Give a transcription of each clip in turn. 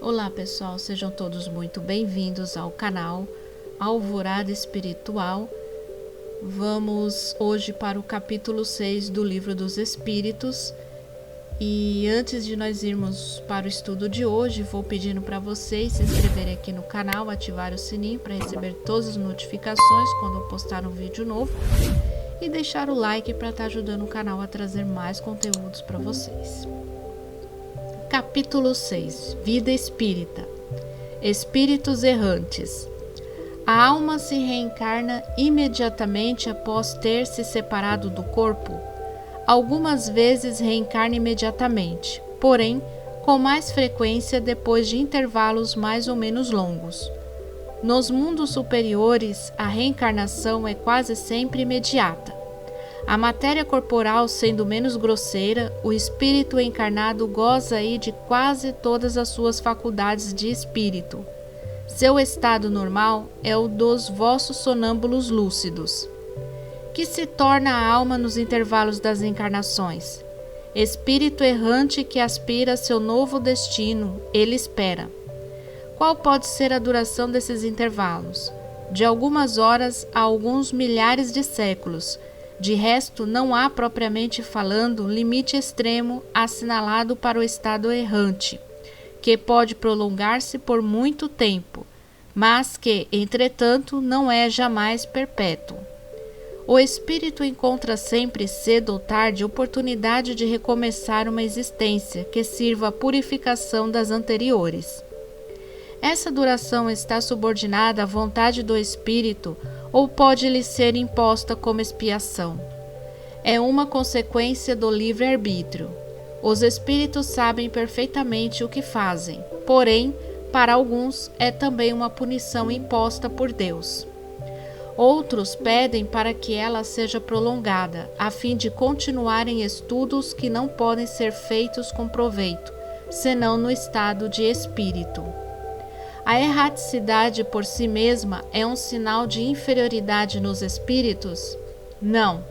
Olá pessoal, sejam todos muito bem-vindos ao canal Alvorada Espiritual. Vamos hoje para o capítulo 6 do Livro dos Espíritos. E antes de nós irmos para o estudo de hoje, vou pedindo para vocês se inscreverem aqui no canal, ativar o sininho para receber todas as notificações quando eu postar um vídeo novo e deixar o like para estar ajudando o canal a trazer mais conteúdos para vocês. Capítulo 6. Vida Espírita. Espíritos errantes. A alma se reencarna imediatamente após ter se separado do corpo. Algumas vezes reencarna imediatamente, porém, com mais frequência depois de intervalos mais ou menos longos. Nos mundos superiores, a reencarnação é quase sempre imediata. A matéria corporal sendo menos grosseira, o espírito encarnado goza aí de quase todas as suas faculdades de espírito. Seu estado normal é o dos vossos sonâmbulos lúcidos. Que se torna a alma nos intervalos das encarnações? Espírito errante que aspira a seu novo destino, ele espera. Qual pode ser a duração desses intervalos? De algumas horas a alguns milhares de séculos. De resto, não há, propriamente falando, limite extremo assinalado para o estado errante, que pode prolongar-se por muito tempo, mas que, entretanto, não é jamais perpétuo. O espírito encontra sempre, cedo ou tarde, oportunidade de recomeçar uma existência que sirva à purificação das anteriores. Essa duração está subordinada à vontade do espírito ou pode-lhe ser imposta como expiação. É uma consequência do livre-arbítrio. Os espíritos sabem perfeitamente o que fazem, porém, para alguns, é também uma punição imposta por Deus. Outros pedem para que ela seja prolongada, a fim de continuarem estudos que não podem ser feitos com proveito, senão no estado de espírito. A erraticidade por si mesma é um sinal de inferioridade nos espíritos? Não,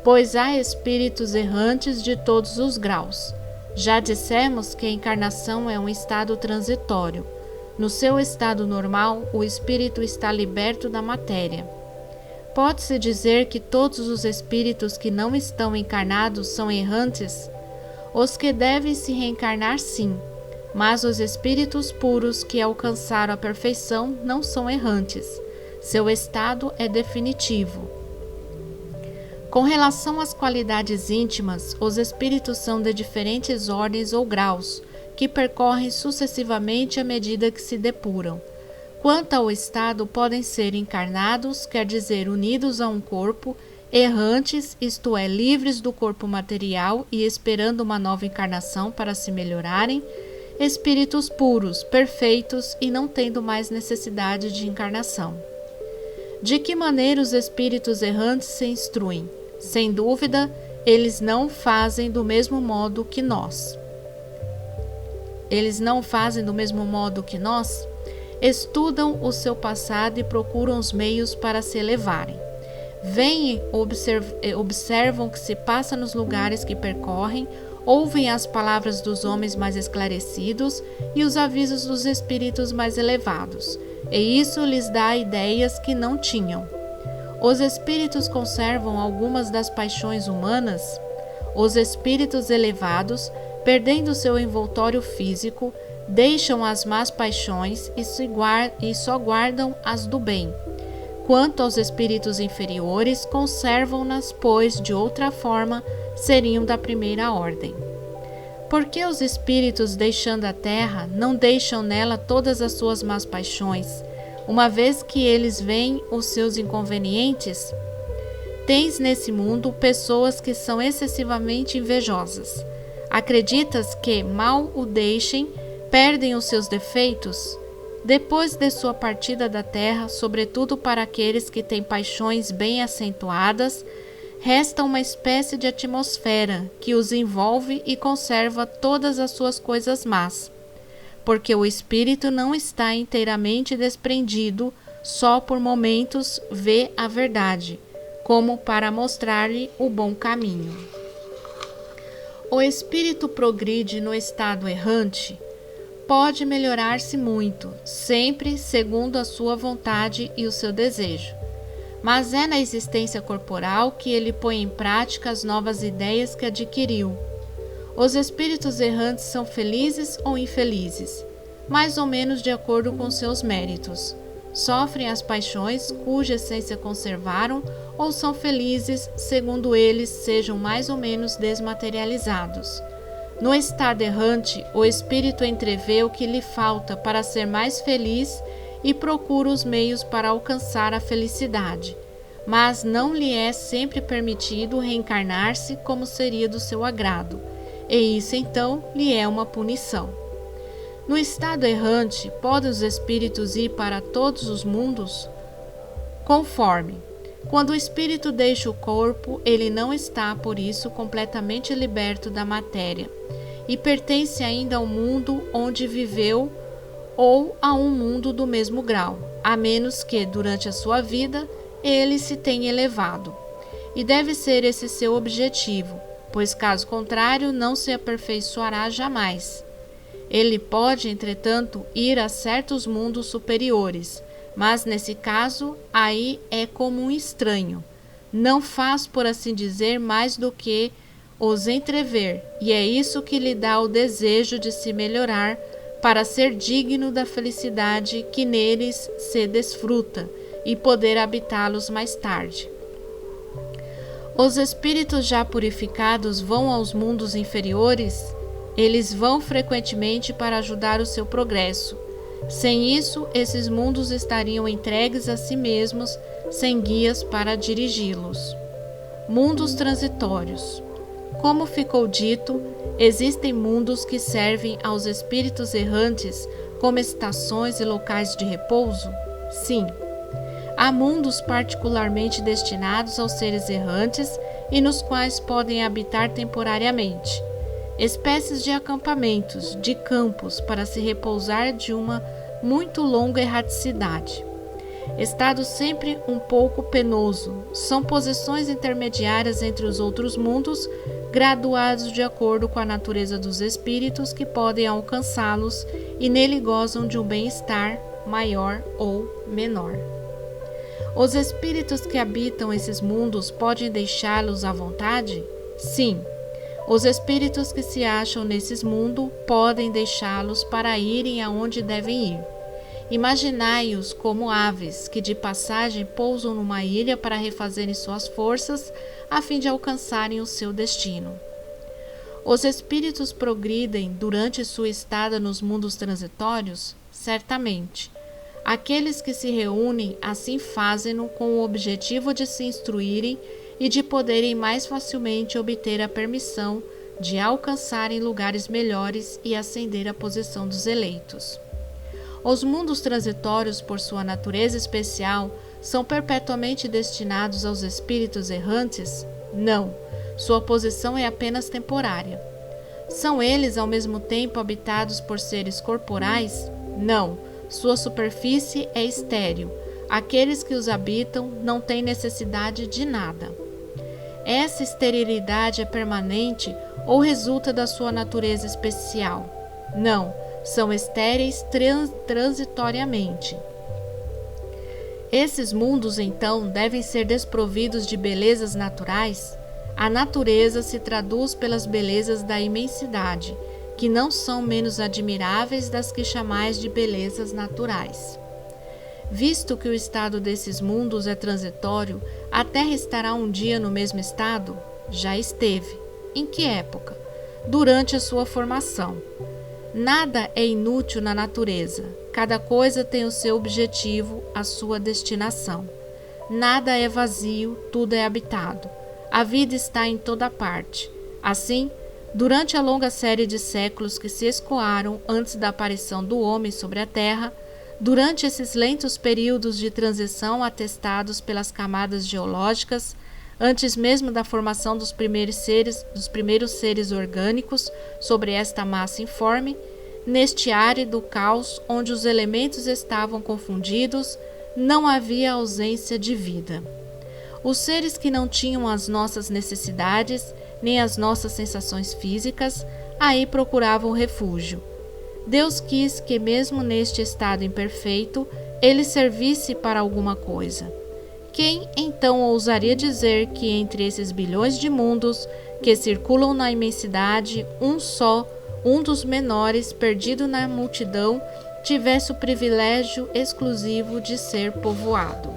pois há espíritos errantes de todos os graus. Já dissemos que a encarnação é um estado transitório. No seu estado normal, o espírito está liberto da matéria. Pode-se dizer que todos os espíritos que não estão encarnados são errantes? Os que devem se reencarnar, sim. Mas os espíritos puros que alcançaram a perfeição não são errantes. Seu estado é definitivo. Com relação às qualidades íntimas, os espíritos são de diferentes ordens ou graus, que percorrem sucessivamente à medida que se depuram. Quanto ao estado, podem ser encarnados, quer dizer, unidos a um corpo, errantes, isto é, livres do corpo material e esperando uma nova encarnação para se melhorarem, espíritos puros, perfeitos e não tendo mais necessidade de encarnação. De que maneira os espíritos errantes se instruem? Sem dúvida, eles não fazem do mesmo modo que nós. Estudam o seu passado e procuram os meios para se elevarem. Veem, observam o que se passa nos lugares que percorrem, ouvem as palavras dos homens mais esclarecidos e os avisos dos espíritos mais elevados, e isso lhes dá ideias que não tinham. Os espíritos conservam algumas das paixões humanas. Os espíritos elevados, perdendo seu envoltório físico, deixam as más paixões e só guardam as do bem. Quanto aos espíritos inferiores, conservam-nas, pois, de outra forma, seriam da primeira ordem. Porque os espíritos, deixando a terra, não deixam nela todas as suas más paixões, uma vez que eles veem os seus inconvenientes? Tens nesse mundo pessoas que são excessivamente invejosas. Acreditas que, mal o deixem, perdem os seus defeitos? Depois de sua partida da terra, sobretudo para aqueles que têm paixões bem acentuadas, resta uma espécie de atmosfera que os envolve e conserva todas as suas coisas más, porque o espírito não está inteiramente desprendido, só por momentos vê a verdade, como para mostrar-lhe o bom caminho. O espírito progride no estado errante. pode melhorar-se muito, sempre segundo a sua vontade e o seu desejo. Mas é na existência corporal que ele põe em prática as novas ideias que adquiriu. Os espíritos errantes são felizes ou infelizes, mais ou menos de acordo com seus méritos. Sofrem as paixões cuja essência conservaram ou são felizes, segundo eles sejam mais ou menos desmaterializados. No estado errante, o espírito entrevê o que lhe falta para ser mais feliz e procura os meios para alcançar a felicidade, mas não lhe é sempre permitido reencarnar-se como seria do seu agrado, e isso então lhe é uma punição. No estado errante, podem os espíritos ir para todos os mundos? Conforme. Quando o espírito deixa o corpo, ele não está, por isso, completamente liberto da matéria, e pertence ainda ao mundo onde viveu ou a um mundo do mesmo grau, a menos que, durante a sua vida, ele se tenha elevado. E deve ser esse seu objetivo, pois, caso contrário, não se aperfeiçoará jamais. Ele pode, entretanto, ir a certos mundos superiores, mas, nesse caso, aí é como um estranho. Não faz, por assim dizer, mais do que os entrever, e é isso que lhe dá o desejo de se melhorar para ser digno da felicidade que neles se desfruta e poder habitá-los mais tarde. Os espíritos já purificados vão aos mundos inferiores? Eles vão frequentemente para ajudar o seu progresso. Sem isso, esses mundos estariam entregues a si mesmos, sem guias para dirigi-los. Mundos transitórios. Como ficou dito, existem mundos que servem aos espíritos errantes como estações e locais de repouso? Sim. Há mundos particularmente destinados aos seres errantes e nos quais podem habitar temporariamente. Espécies de acampamentos, de campos, para se repousar de uma muito longa erraticidade. Estado sempre um pouco penoso, são posições intermediárias entre os outros mundos, graduados de acordo com a natureza dos espíritos que podem alcançá-los e nele gozam de um bem-estar maior ou menor. Os espíritos que habitam esses mundos podem deixá-los à vontade? Sim. Os espíritos que se acham nesses mundos podem deixá-los para irem aonde devem ir. Imaginai-os como aves que de passagem pousam numa ilha para refazerem suas forças a fim de alcançarem o seu destino. Os espíritos progridem durante sua estada nos mundos transitórios? Certamente. Aqueles que se reúnem assim fazem-no com o objetivo de se instruírem e de poderem mais facilmente obter a permissão de alcançarem lugares melhores e ascender à posição dos eleitos. Os mundos transitórios, por sua natureza especial, são perpetuamente destinados aos espíritos errantes? Não, sua posição é apenas temporária. São eles ao mesmo tempo habitados por seres corporais? Não, sua superfície é estéril. Aqueles que os habitam não têm necessidade de nada. Essa esterilidade é permanente ou resulta da sua natureza especial? Não, são estéreis transitoriamente. Esses mundos, então, devem ser desprovidos de belezas naturais? A natureza se traduz pelas belezas da imensidade, que não são menos admiráveis das que chamais de belezas naturais. Visto que o estado desses mundos é transitório, a Terra estará um dia no mesmo estado? Já esteve. Em que época? Durante a sua formação. Nada é inútil na natureza. Cada coisa tem o seu objetivo, a sua destinação. Nada é vazio, tudo é habitado. A vida está em toda parte. Assim, durante a longa série de séculos que se escoaram antes da aparição do homem sobre a Terra, durante esses lentos períodos de transição atestados pelas camadas geológicas, antes mesmo da formação dos primeiros seres orgânicos sobre esta massa informe, neste árido caos onde os elementos estavam confundidos, não havia ausência de vida. Os seres que não tinham as nossas necessidades, nem as nossas sensações físicas, aí procuravam refúgio. Deus quis que, mesmo neste estado imperfeito, ele servisse para alguma coisa. Quem então ousaria dizer que entre esses bilhões de mundos que circulam na imensidade, um dos menores, perdido na multidão, tivesse o privilégio exclusivo de ser povoado?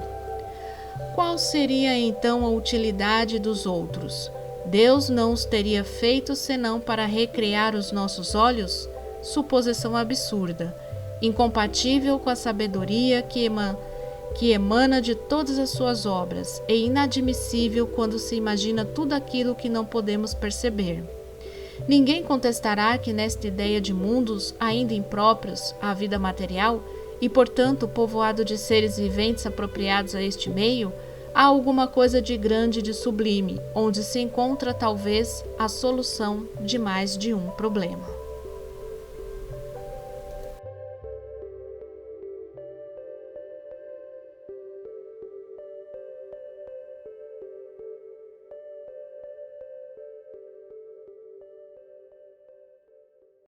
Qual seria então a utilidade dos outros? Deus não os teria feito senão para recrear os nossos olhos? Suposição absurda, incompatível com a sabedoria que emana de todas as suas obras, e inadmissível quando se imagina tudo aquilo que não podemos perceber. Ninguém contestará que nesta ideia de mundos ainda impróprios à vida material, e portanto povoado de seres viventes apropriados a este meio, há alguma coisa de grande e de sublime, onde se encontra talvez a solução de mais de um problema.